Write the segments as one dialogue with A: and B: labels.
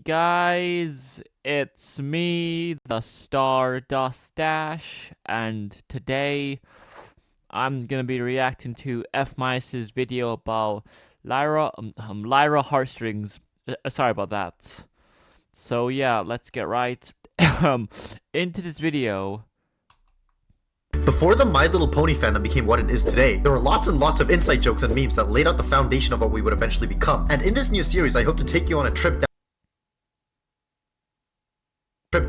A: guys, it's me, the Stardust Dash, and today I'm gonna be reacting to F-Mice's video about Lyra Heartstrings. Sorry about that. So yeah, let's get right into this video.
B: Before the My Little Pony fandom became what it is today, there were lots and lots of inside jokes and memes that laid out the foundation of what we would eventually become. And in this new series, I hope to take you on a trip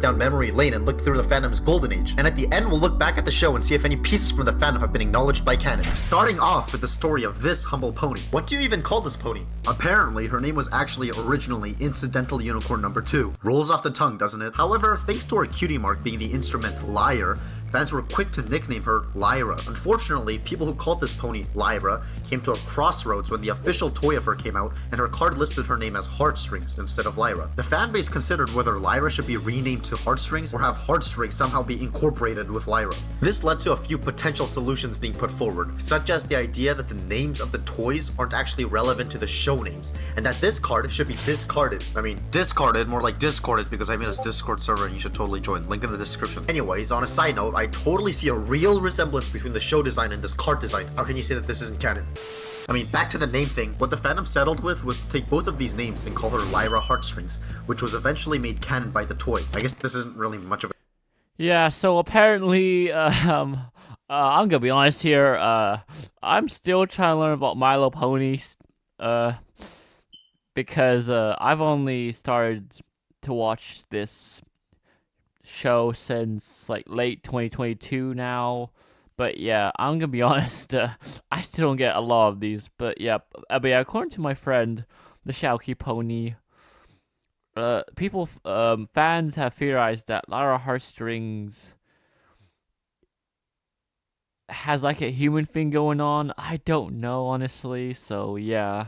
B: down memory lane and look through the fandom's golden age. And at the end, we'll look back at the show and see if any pieces from the fandom have been acknowledged by canon. Starting off with the story of this humble pony. What do you even call this pony? Apparently, her name was actually originally Incidental Unicorn number 2. Rolls off the tongue, doesn't it? However, thanks to her cutie mark being the instrument Lyre, fans were quick to nickname her Lyra. Unfortunately, people who called this pony Lyra came to a crossroads when the official toy of her came out and her card listed her name as Heartstrings instead of Lyra. The fanbase considered whether Lyra should be renamed to Heartstrings or have Heartstrings somehow be incorporated with Lyra. This led to a few potential solutions being put forward, such as the idea that the names of the toys aren't actually relevant to the show names, and that this card should be discarded. I mean, discarded, more like discorded, because I'm in a Discord server and you should totally join. Link in the description. Anyways, on a side note, I totally see a real resemblance between the show design and this card design. How can you say that this isn't canon? I mean, back to the name thing, what the fandom settled with was to take both of these names and call her Lyra Heartstrings, which was eventually made canon by the toy. I guess this isn't really much of a...
A: Yeah, so apparently, I'm gonna be honest here, I'm still trying to learn about My Little Pony, because, I've only started to watch this show since like late 2022 now, but yeah, I'm gonna be honest, I still don't get a lot of these, but yeah, according to my friend the Shouky Pony, fans have theorized that Lyra Heartstrings has like a human thing going on. I don't know, honestly, so yeah.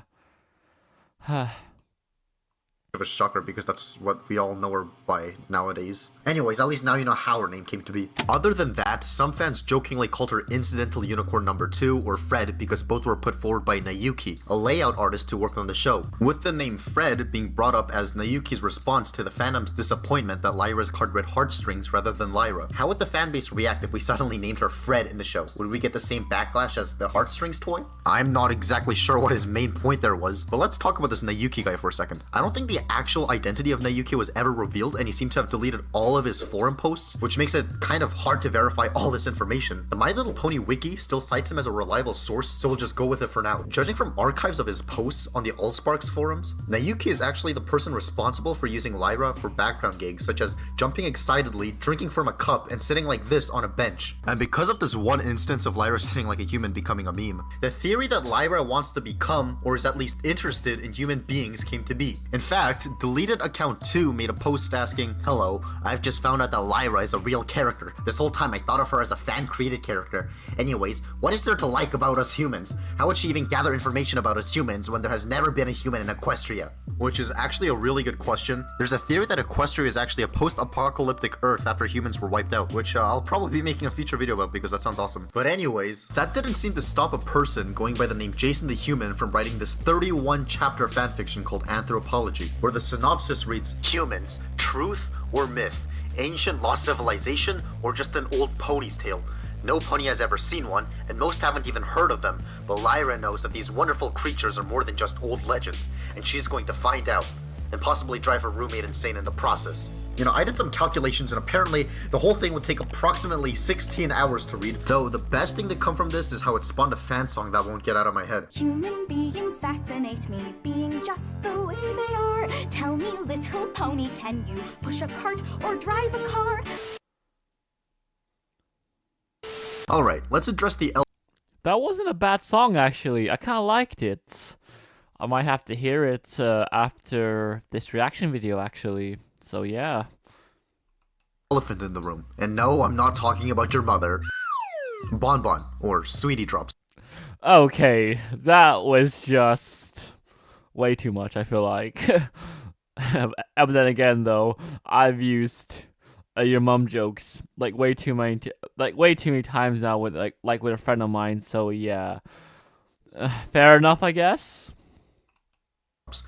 B: of a shocker because that's what we all know her by nowadays. Anyways, at least now you know how her name came to be. Other than that, some fans jokingly called her Incidental Unicorn number 2 or Fred because both were put forward by Nayuki, a layout artist who worked on the show, with the name Fred being brought up as Nayuki's response to the fandom's disappointment that Lyra's card read Heartstrings rather than Lyra. How would the fanbase react if we suddenly named her Fred in the show? Would we get the same backlash as the Heartstrings toy? I'm not exactly sure what his main point there was, but let's talk about this Nayuki guy for a second. I don't think the actual identity of Nayuki was ever revealed, and he seemed to have deleted all of his forum posts, which makes it kind of hard to verify all this information. The My Little Pony wiki still cites him as a reliable source, so we'll just go with it for now. Judging from archives of his posts on the Allsparks forums, Nayuki is actually the person responsible for using Lyra for background gigs, such as jumping excitedly, drinking from a cup, and sitting like this on a bench. And because of this one instance of Lyra sitting like a human becoming a meme, the theory that Lyra wants to become, or is at least interested in human beings, came to be. In fact, Deleted Account 2 made a post asking, "Hello, I've just found out that Lyra is a real character. This whole time I thought of her as a fan-created character. Anyways, what is there to like about us humans? How would she even gather information about us humans when there has never been a human in Equestria?" Which is actually a really good question. There's a theory that Equestria is actually a post-apocalyptic Earth after humans were wiped out, which I'll probably be making a future video about because that sounds awesome. But anyways, that didn't seem to stop a person going by the name Jason the Human from writing this 31-chapter fanfiction called Anthropology, where the synopsis reads, "Humans, truth or myth? Ancient lost civilization or just an old pony's tale? No pony has ever seen one, and most haven't even heard of them, but Lyra knows that these wonderful creatures are more than just old legends, and she's going to find out, and possibly drive her roommate insane in the process." You know, I did some calculations and apparently the whole thing would take approximately 16 hours to read, though the best thing to come from this is how it spawned a fan song that won't get out of my head.
C: Human beings fascinate me, being just the way they are. Tell me, little pony, can you push a cart or drive a car?
B: Alright, let's address the
A: That wasn't a bad song, actually. I kind of liked it. I might have to hear it after this reaction video, actually. So yeah.
B: elephant in the room. And no, I'm not talking about your mother. Bonbon, or Sweetie Drops.
A: Okay, that was just way too much, I feel like. But then again, though, I've used your mom jokes like way too many times now with like with a friend of mine. So yeah, fair enough, I guess.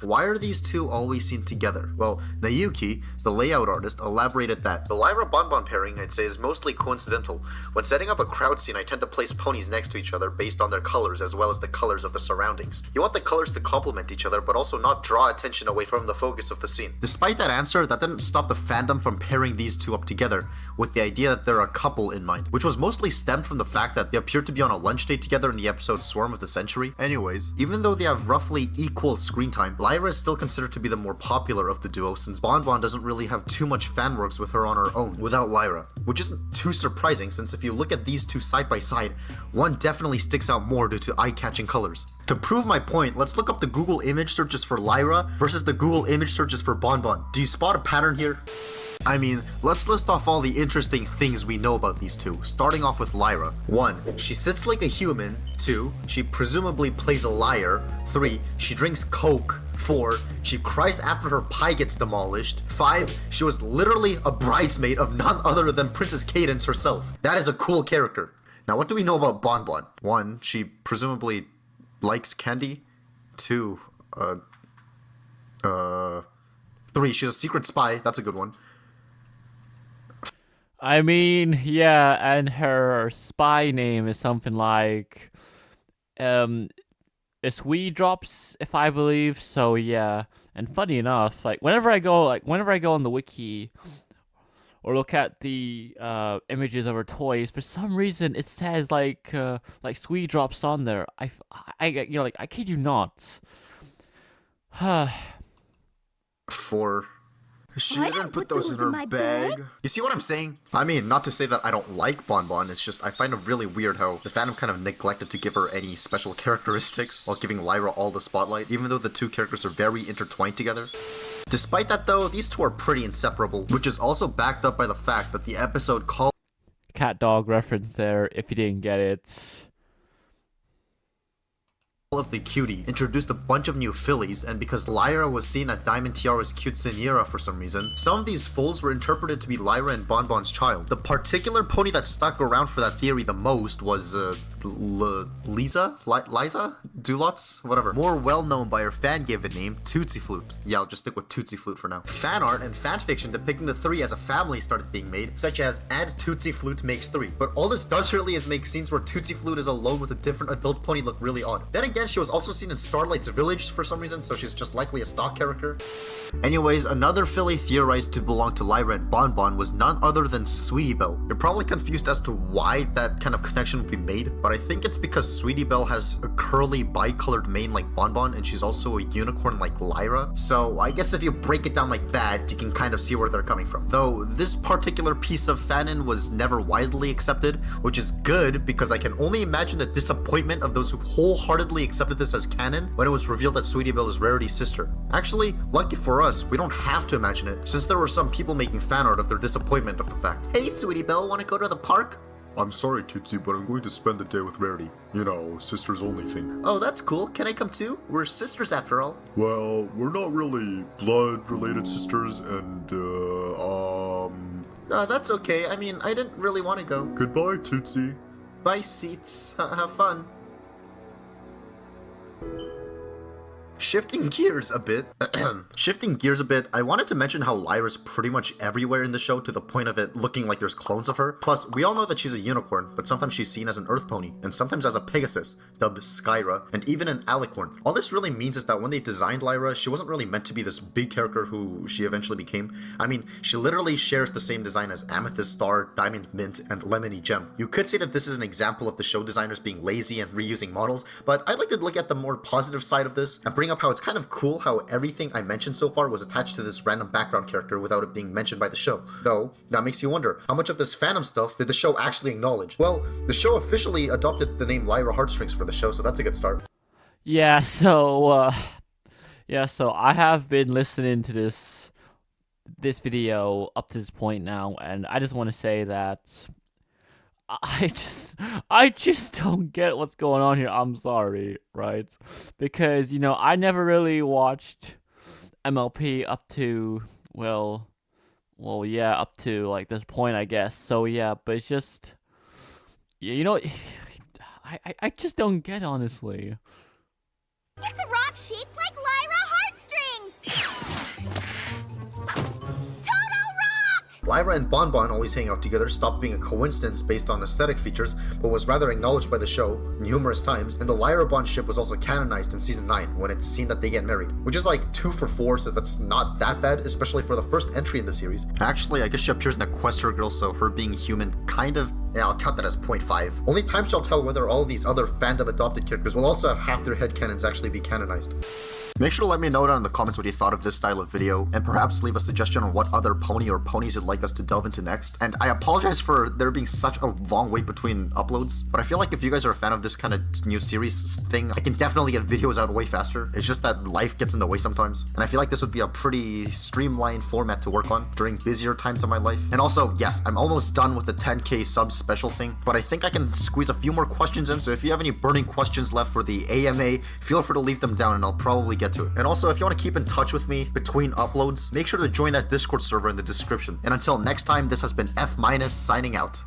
B: Why are these two always seen together? Well, Nayuki, the layout artist, elaborated that the Lyra Bonbon pairing, I'd say, is mostly coincidental. When setting up a crowd scene, I tend to place ponies next to each other based on their colors as well as the colors of the surroundings. You want the colors to complement each other but also not draw attention away from the focus of the scene. Despite that answer, that didn't stop the fandom from pairing these two up together with the idea that they're a couple in mind, which was mostly stemmed from the fact that they appeared to be on a lunch date together in the episode Swarm of the Century. Anyways, even though they have roughly equal screen time, Lyra is still considered to be the more popular of the duo since Bonbon doesn't really have too much fan works with her on her own without Lyra, which isn't too surprising since if you look at these two side by side, one definitely sticks out more due to eye-catching colors. To prove my point, let's look up the Google image searches for Lyra versus the Google image searches for Bonbon. Do you spot a pattern here? I mean, let's list off all the interesting things we know about these two, starting off with Lyra. 1. She sits like a human. 2. She presumably plays a liar. 3. She drinks coke. 4. She cries after her pie gets demolished. 5. She was literally a bridesmaid of none other than Princess Cadance herself. That is a cool character. Now what do we know about Bonbon? 1. She presumably likes candy. 2. 3. She's a secret spy. That's a good one.
A: I mean, yeah, and her spy name is something like, it's Wee Drops, if I believe. So yeah, and funny enough, whenever I go on the wiki or look at the images of her toys, for some reason it says like Sweet Drops on there. I kid you not.
B: 4. She
C: I
B: didn't
C: didn't
B: put
C: put
B: those in
C: those
B: her
C: in my
B: bag.
C: bag.
B: You see what I'm saying? I mean, not to say that I don't like Bonbon, it's just I find it really weird how the fandom kind of neglected to give her any special characteristics while giving Lyra all the spotlight, even though the two characters are very intertwined together. Despite that though, these two are pretty inseparable, which is also backed up by the fact that the episode called
A: Cat dog reference there, if you didn't get it.
B: of the Cutie introduced a bunch of new fillies, and because Lyra was seen at Diamond Tiara's quinceañera for some reason, some of these foals were interpreted to be Lyra and Bonbon's child. The particular pony that stuck around for that theory the most was Liza? Dulotz? Whatever. More well known by her fan-given name, Tootsie Flute. Yeah, I'll just stick with Tootsie Flute for now. Fan art and fanfiction depicting the three as a family started being made, such as Add Tootsie Flute Makes 3. But all this does really is make scenes where Tootsie Flute is alone with a different adult pony look really odd. Then again, she was also seen in Starlight's Village for some reason, so she's just likely a stock character. Anyways, another filly theorized to belong to Lyra and Bonbon was none other than Sweetie Belle. You're probably confused as to why that kind of connection would be made, but I think it's because Sweetie Belle has a curly bi-colored mane like Bonbon, and she's also a unicorn like Lyra. So I guess if you break it down like that, you can kind of see where they're coming from. Though this particular piece of fanon was never widely accepted, which is good because I can only imagine the disappointment of those who wholeheartedly accepted this as canon when it was revealed that Sweetie Belle is Rarity's sister. Actually, lucky for us, we don't have to imagine it, since there were some people making fan art of their disappointment of the fact. Hey Sweetie Belle, wanna go to the park?
D: I'm sorry, Tootsie, but I'm going to spend the day with Rarity. You know, sisters only thing.
B: Oh, that's cool. Can I come too? We're sisters after all.
D: Well, we're not really blood-related sisters, and,
B: That's okay. I mean, I didn't really want to go.
D: Goodbye, Tootsie.
B: Bye, Seats. Have fun. Shifting gears a bit, I wanted to mention how Lyra's pretty much everywhere in the show to the point of it looking like there's clones of her. Plus, we all know that she's a unicorn, but sometimes she's seen as an earth pony, and sometimes as a Pegasus, dubbed Skyra, and even an alicorn. All this really means is that when they designed Lyra, she wasn't really meant to be this big character who she eventually became. I mean, she literally shares the same design as Amethyst Star, Diamond Mint, and Lemony Gem. You could say that this is an example of the show designers being lazy and reusing models, but I'd like to look at the more positive side of this and bring up how it's kind of cool how everything I mentioned so far was attached to this random background character without it being mentioned by the show. Though, that makes you wonder, how much of this fandom stuff did the show actually acknowledge? Well, the show officially adopted the name Lyra Heartstrings for the show, so that's a good start.
A: Yeah, so I have been listening to this video up to this point now, and I just want to say that I just don't get what's going on here. I'm sorry, right? Because, I never really watched MLP up to, up to, like, this point, I guess. So, yeah, but it's just, I just don't get, honestly.
C: It's a rock shaped like Lyra
B: Lyra and Bonbon always hang out together stopped being a coincidence based on aesthetic features, but was rather acknowledged by the show numerous times, and the Lyra Bond ship was also canonized in season 9 when it's seen that they get married, which is like 2 for 4, so that's not that bad, especially for the first entry in the series. Actually, I guess she appears in Equestria Girl, so her being human kind of, yeah, I'll count that as 0.5. Only time shall tell whether all of these other fandom adopted characters will also have half their headcanons actually be canonized. Make sure to let me know down in the comments what you thought of this style of video, and perhaps leave a suggestion on what other pony or ponies you'd like us to delve into next. And I apologize for there being such a long wait between uploads, but I feel like if you guys are a fan of this kind of new series thing, I can definitely get videos out way faster. It's just that life gets in the way sometimes, and I feel like this would be a pretty streamlined format to work on during busier times of my life. And also, yes, I'm almost done with the 10k subs special thing, but I think I can squeeze a few more questions in, so if you have any burning questions left for the AMA, feel free to leave them down and I'll probably get to it. And also, if you want to keep in touch with me between uploads, make sure to join that Discord server in the description. And until next time, this has been F- signing out.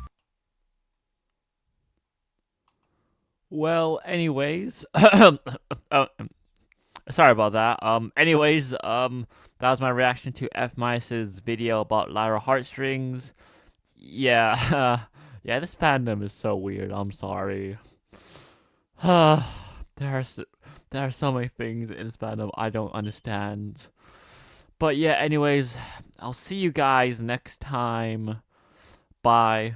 A: Well, anyways, sorry about that. That was my reaction to F-Minus's video about Lyra Heartstrings. Yeah, yeah, this fandom is so weird. I'm sorry. There are so many things in this fandom I don't understand. But yeah, anyways, I'll see you guys next time. Bye.